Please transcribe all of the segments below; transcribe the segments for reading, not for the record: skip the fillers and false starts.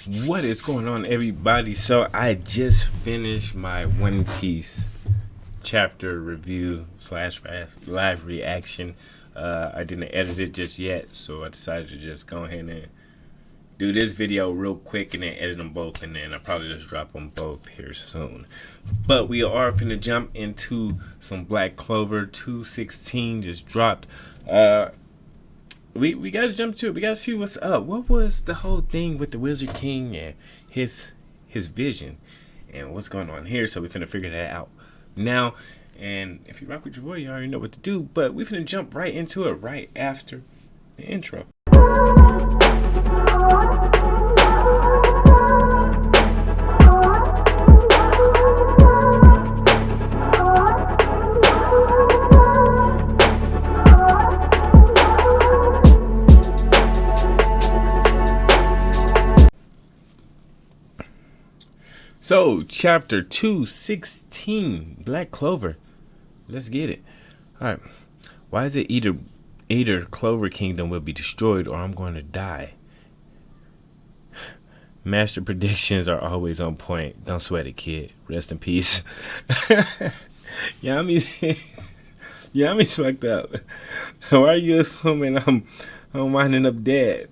What is going on, everybody? So I just finished my One Piece chapter review slash live reaction. I didn't edit it just yet, so I decided to just go ahead and do this video real quick and then edit them both, and then I'll probably just drop them both here soon. But we are finna jump into some Black Clover. 216 just dropped. We gotta jump to it. We gotta see what's up. What was the whole thing with the Wizard King and his vision and what's going on here? So we finna figure that out now. And if you rock with your boy, you already know what to do. But we finna jump right into it right after the intro. So, chapter 216, Black Clover. Let's get it. Alright. Why is it either Clover Kingdom will be destroyed or I'm going to die? Master predictions are always on point. Don't sweat it, kid. Rest in peace. Yami's fucked up. Why are you assuming I'm winding up dead?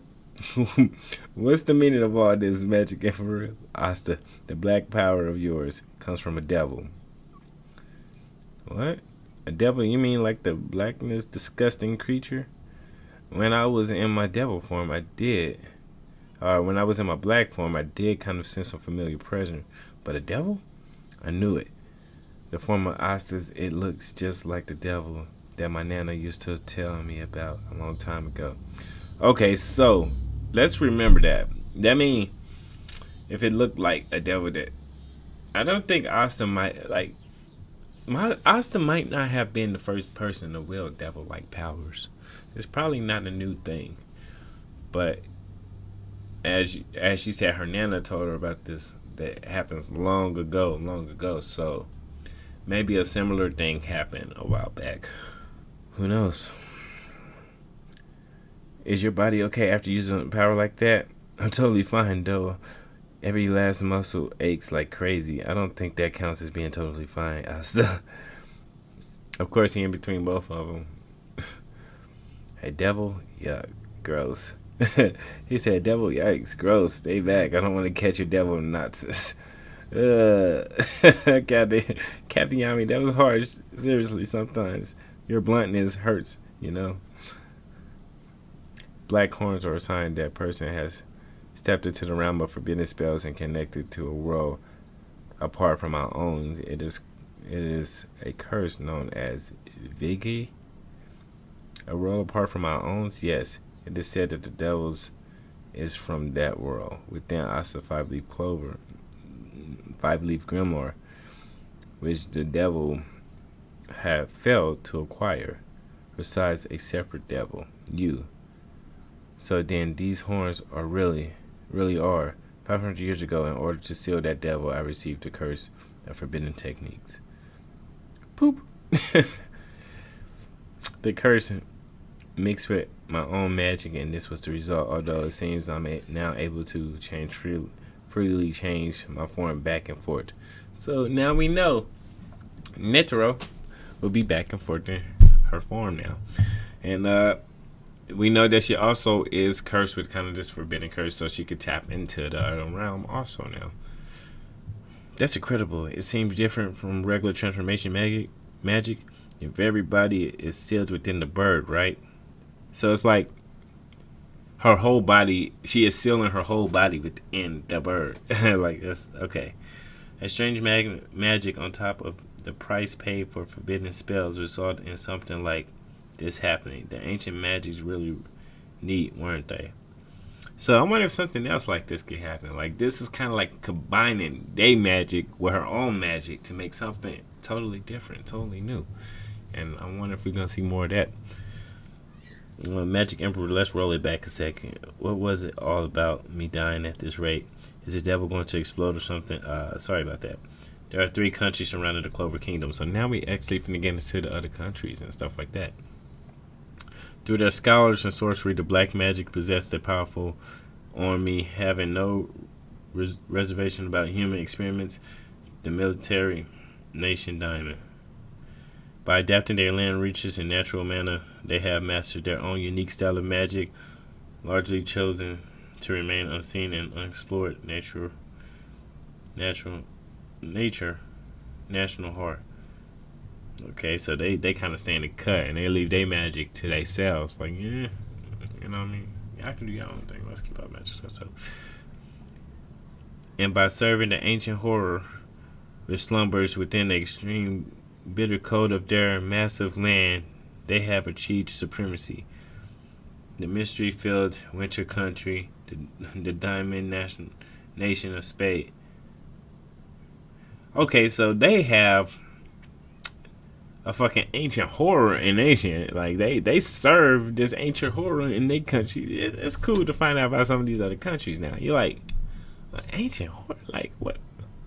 What's the meaning of all this magic for real? Asta, the black power of yours comes from a devil. What? A devil? You mean like the blackness, disgusting creature? When I was in my devil form, I did. When I was in my black form, I did kind of sense some familiar presence. But a devil? I knew it. The form of Asta's, it looks just like the devil that my nana used to tell me about a long time ago. Okay, so let's remember that. That means if it looked like a devil, that I don't think Asta might like. Asta might not have been the first person to wield devil-like powers. It's probably not a new thing, but as she said, her nana told her about this. That happens long ago. So maybe a similar thing happened a while back. Who knows? Is your body okay after using power like that? I'm totally fine, though. Every last muscle aches like crazy. I don't think that counts as being totally fine. Of course, he in between both of them. Hey, devil? Yeah, gross. He said, devil, yikes, gross. Stay back. I don't want to catch your devil nuts. Captain Yami, that was harsh. Seriously, sometimes your bluntness hurts, you know? Black horns are a sign that person has stepped into the realm of forbidden spells and connected to a world apart from our own. It is a curse known as Vigi. A world apart from our own? Yes. It is said that the devil's is from that world. Within Asa five-leaf grimoire, which the devil have failed to acquire, besides a separate devil, you. So then these horns are really are. 500 years ago, in order to seal that devil, I received a curse of forbidden techniques. Poop. The curse mixed with my own magic, and this was the result. Although it seems I'm now able to freely change my form back and forth. So now we know Netero will be back and forth in her form now. And we know that she also is cursed with kind of this forbidden curse, so she could tap into the other realm also now. That's incredible. It seems different from regular transformation magic. If everybody is sealed within the bird, right? So it's like her whole body, she is sealing her whole body within the bird. Like, that's okay. A strange magic on top of the price paid for forbidden spells result in something like this happening. The ancient magics really neat, weren't they? So I wonder if something else like this could happen. Like, this is kind of like combining their magic with her own magic to make something totally different, totally new. And I wonder if we're gonna see more of that. Magic Emperor, let's roll it back a second. What was it all about, me dying at this rate? Is the devil going to explode or something? Sorry about that. There are 3 countries surrounding the Clover Kingdom, so now we actually finna get into the other countries and stuff like that. Through their scholars and sorcery, the black magic possessed a powerful army, having no reservation about human experiments, the military nation Diamond. By adapting their land reaches in natural manner, they have mastered their own unique style of magic, largely chosen to remain unseen and unexplored natural nature, national heart. Okay, so they kind of stay in the cut and they leave their magic to themselves. Like, yeah, you know what I mean? Y'all can do your own thing. Let's keep our magic to ourselves. And by serving the ancient horror which slumbers within the extreme bitter cold of their massive land, they have achieved supremacy. The mystery-filled winter country, the diamond nation of Spade. Okay, so they have a fucking ancient horror in nation. Like they serve this ancient horror in their country. It's cool to find out about some of these other countries now. You're like, ancient horror? Like what?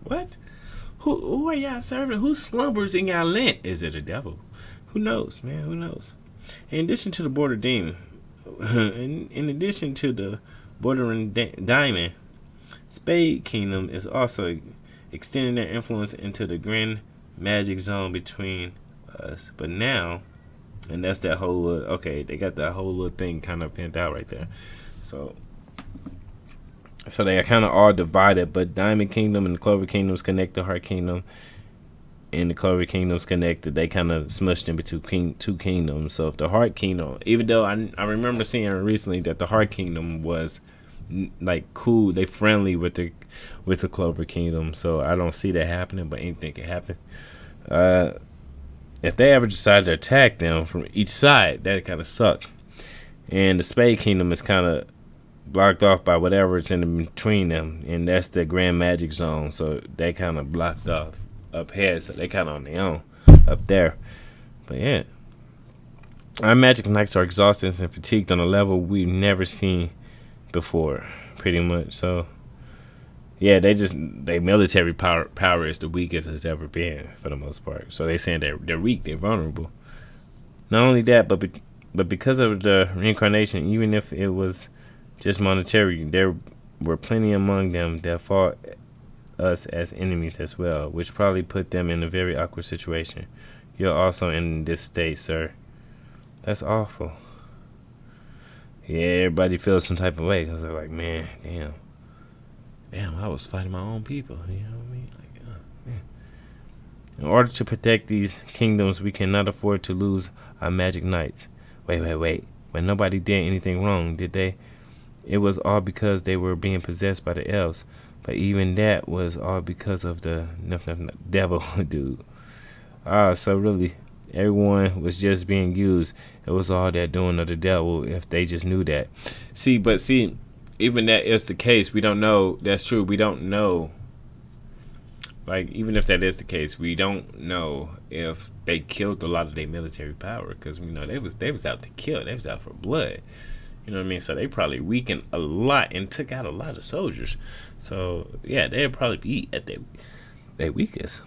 What? Who are y'all serving? Who slumbers in y'all land? Is it a devil? Who knows, man? Who knows? In addition to the border demon, in addition to the bordering diamond, Spade Kingdom is also extending their influence into the grand magic zone between us. But now, and that's that whole okay, they got that whole little thing kind of pinned out right there. So they are kind of all divided, but Diamond Kingdom and the Clover Kingdoms connect the Heart Kingdom, and the Clover Kingdoms connected. They kind of smushed in between two kingdoms. So if the Heart Kingdom, even though I remember seeing recently that the Heart Kingdom was like cool, they friendly with the Clover Kingdom. So I don't see that happening, but anything can happen. If they ever decide to attack them from each side, that'd kind of suck. And the Spade Kingdom is kind of blocked off by whatever's in between them, and that's the Grand Magic Zone. So they kind of blocked off up here, so they kind of on their own up there. But yeah, our magic knights are exhausted and fatigued on a level we've never seen before, pretty much. So yeah, their military power is the weakest it's ever been for the most part. So they saying they're weak, they're vulnerable. Not only that, but because of the reincarnation, even if it was just monetary, there were plenty among them that fought us as enemies as well, which probably put them in a very awkward situation. You're also in this state, sir. That's awful. Yeah, everybody feels some type of way because they're like, man, damn, I was fighting my own people. You know what I mean? Like, man. In order to protect these kingdoms, we cannot afford to lose our magic knights. Wait. When nobody did anything wrong, did they? It was all because they were being possessed by the elves. But even that was all because of the devil dude. So really, everyone was just being used. It was all that doing of the devil if they just knew that. See, even that is the case, we don't know. That's true. We don't know. Like, even if that is the case, we don't know if they killed a lot of their military power, because we know they was out to kill. They was out for blood. You know what I mean? So they probably weakened a lot and took out a lot of soldiers. So yeah, they'd probably be at their weakest.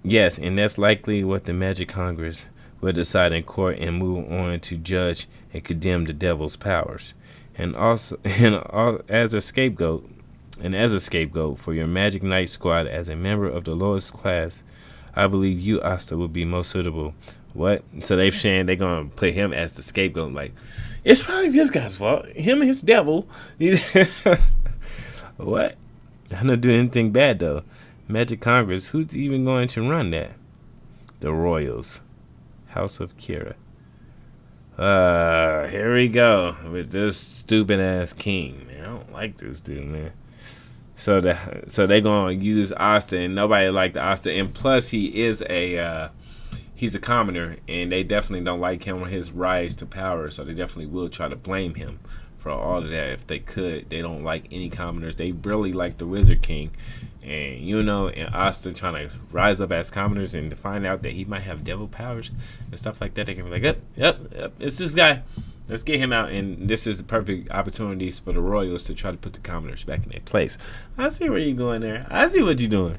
Yes, and that's likely what the Magic Congress will decide in court and move on to judge and condemn the devil's powers. And also, as a scapegoat for your Magic Knight squad as a member of the lowest class, I believe you, Asta, would be most suitable. What? So they're saying they're gonna put him as the scapegoat. Like, it's probably this guy's fault. Him and his devil. What? I don't do anything bad though. Magic Congress. Who's even going to run that? The Royals, House of Kira. Here we go with this stupid ass king. Man, I don't like this dude, man. So they're gonna use Asta, and nobody liked Asta, and plus he's a commoner, and they definitely don't like him or his rise to power, so they definitely will try to blame him for all of that if they could. They don't like any commoners. They really like the Wizard King, and Asta trying to rise up as commoners and to find out that he might have devil powers and stuff like that. They can be like, yep, it's this guy. Let's get him out, and this is the perfect opportunities for the Royals to try to put the commoners back in their place. I see where you're going there. I see what you're doing.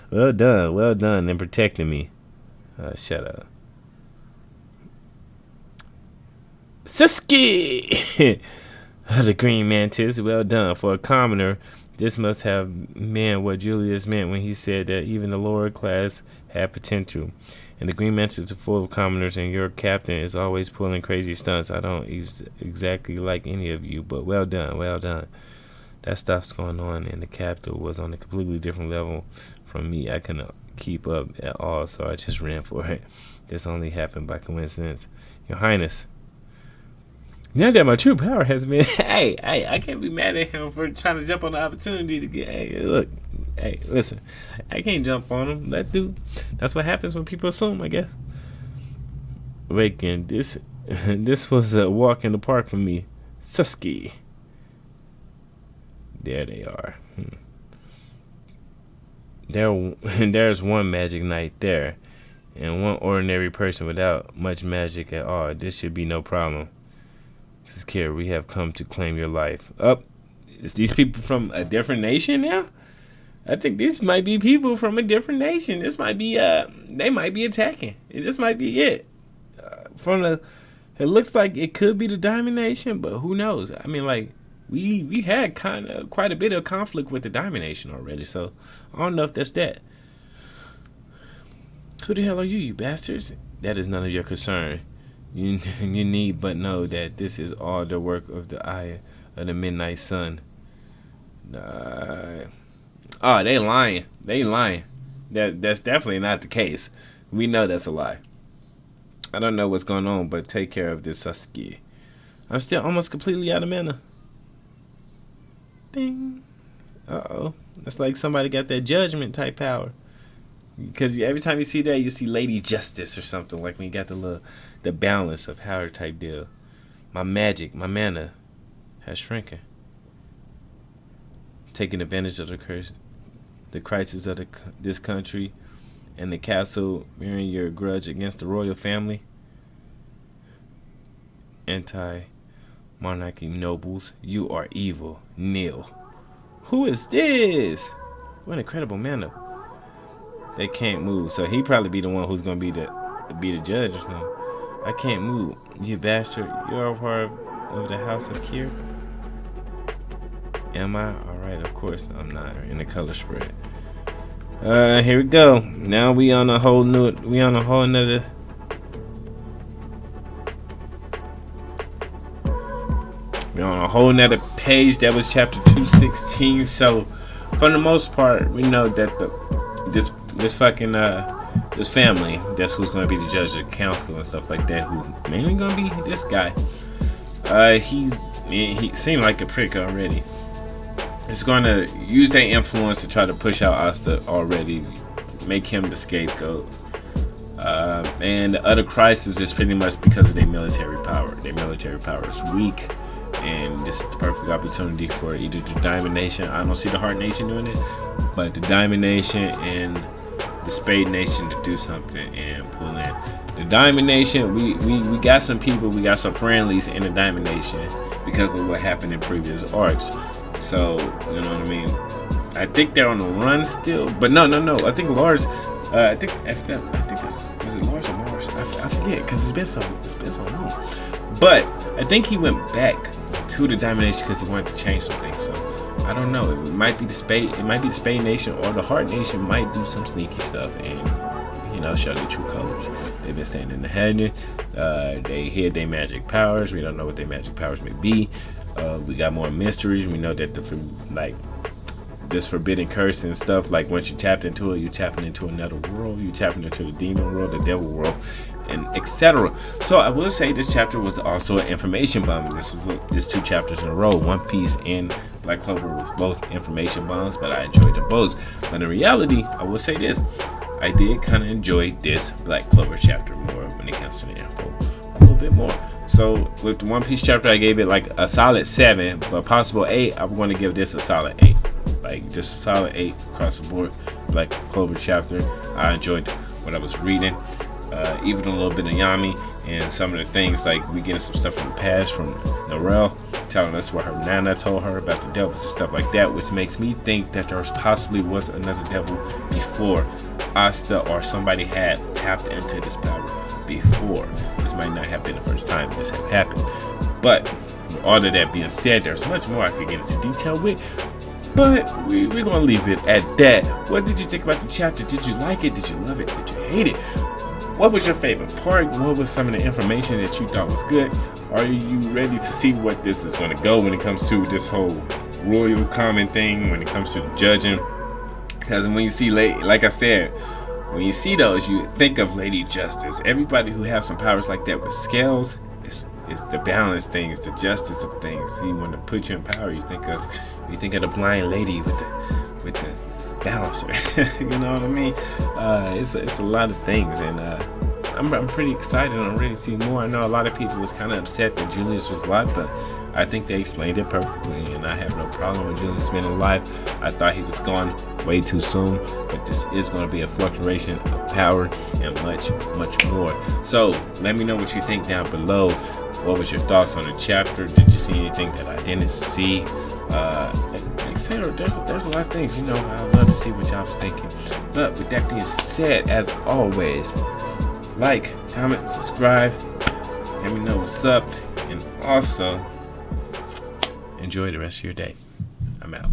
Well done in protecting me. Shut up. Siski! The Green Mantis, well done. For a commoner, this must have meant what Julius meant when he said that even the lower class had potential. And the Green Mantis are full of commoners, and your captain is always pulling crazy stunts. I don't exactly like any of you, but well done, well done. That stuff's going on, and the capital was on a completely different level from me. I couldn't keep up at all, so I just ran for it. This only happened by coincidence. Your Highness, now that my true power has been, hey, I can't be mad at him for trying to jump on the opportunity to get, hey, look, hey, listen, I can't jump on him. That dude, that's what happens when people assume, I guess. Waken, this was a walk in the park for me. Suski. There they are. There's one magic knight there, and one ordinary person without much magic at all. This should be no problem. Kira, we have come to claim your life. Is these people from a different nation now? I think these might be people from a different nation. This might be they might be attacking. This might be it. It looks like it could be the Diamond Nation, but who knows? I mean, like we had quite a bit of conflict with the Diamond Nation already, so I don't know if that's that. Who the hell are you, you bastards? That is none of your concern. You need but know that this is all the work of the eye of the midnight sun. Oh, they lying. They lying. That's definitely not the case. We know that's a lie. I don't know what's going on, but take care of this Sasuke. I'm still almost completely out of mana. Ding. Uh-oh. That's like somebody got that judgment type power. Because every time you see that, you see Lady Justice or something. Like when you got the balance of power type deal. My mana has shrunken. Taking advantage of the crisis of this country and the castle, mirroring your grudge against the royal family. Anti-monarchy nobles, you are evil. Kneel. Who is this? What incredible mana. They can't move, so he probably be the one who's gonna be the judge or something. I can't move, you bastard. You're a part of the House of Kier. Am I? Alright, of course I'm not. In the color spread. Here we go. Now we on a whole nother page. That was chapter 216. So for the most part, we know that this family, that's who's going to be the judge of the council and stuff like that, who's mainly going to be this guy. He seemed like a prick already. It's going to use their influence to try to push out Asta already, make him the scapegoat. And the other crisis is pretty much because of their military power. Their military power is weak, and this is the perfect opportunity for either the Diamond Nation. I don't see the Heart Nation doing it, but the Diamond Nation and the Spade Nation to do something and pull in. The Diamond Nation, we got some people, we got some friendlies in the Diamond Nation because of what happened in previous arcs. So, you know what I mean? I think they're on the run still, but no. I think Lars. I think that's, was it Lars or Mars? I forget because it's been so long. But I think he went back to the Diamond Nation because he wanted to change some things. So I don't know. It might be the Spade Nation or the Heart Nation might do some sneaky stuff and show their true colors. They've been standing in the head. They hid their magic powers. We don't know what their magic powers may be. We got more mysteries. We know that this forbidden curse and stuff, like once you tapped into it, you tapping into another world, you tapping into the demon world, the devil world, and etc. So I will say this chapter was also an information bomb. This 2 chapters in a row, One Piece and Black Clover was both information bombs, but I enjoyed them both. But in reality, I will say this, I did kind of enjoy this Black Clover chapter more when it comes to the info a little bit more. So with the One Piece chapter, I gave it like a solid 7, but possible 8. I'm going to give this a solid 8. Like just a solid 8 across the board. Black Clover chapter, I enjoyed what I was reading. Even a little bit of Yami and some of the things, like we getting some stuff from the past from Norel, telling us what her Nana told her about the devils and stuff like that, which makes me think that there possibly was another devil before Asta or somebody had tapped into this power before. This might not have been the first time this had happened, but all of that being said, there's much more I could get into detail with, but we're going to leave it at that. What did you think about the chapter? Did you like it? Did you love it? Did you hate it? What was your favorite part? What was some of the information that you thought was good? Are you ready to see what this is going to go when it comes to this whole royal common thing, when it comes to the judging? Because when you see, like I said, when you see those, you think of Lady Justice. Everybody who has some powers like that with scales is the balance things, the justice of things. He want to put you in power. You think of the blind lady with the balancer. You know what I mean? It's a lot of things, and I'm pretty excited. I'm ready to see more. I know a lot of people was kind of upset that Julius was alive, but I think they explained it perfectly, and I have no problem with Julius being alive. I thought he was gone way too soon, but this is going to be a fluctuation of power and much, much more. So let me know what you think down below. What was your thoughts on the chapter? Did you see anything that I didn't see? Etc. There's a lot of things, you know. I'd love to see what y'all was thinking. But with that being said, as always, like, comment, subscribe, let me know what's up, and also enjoy the rest of your day. I'm out.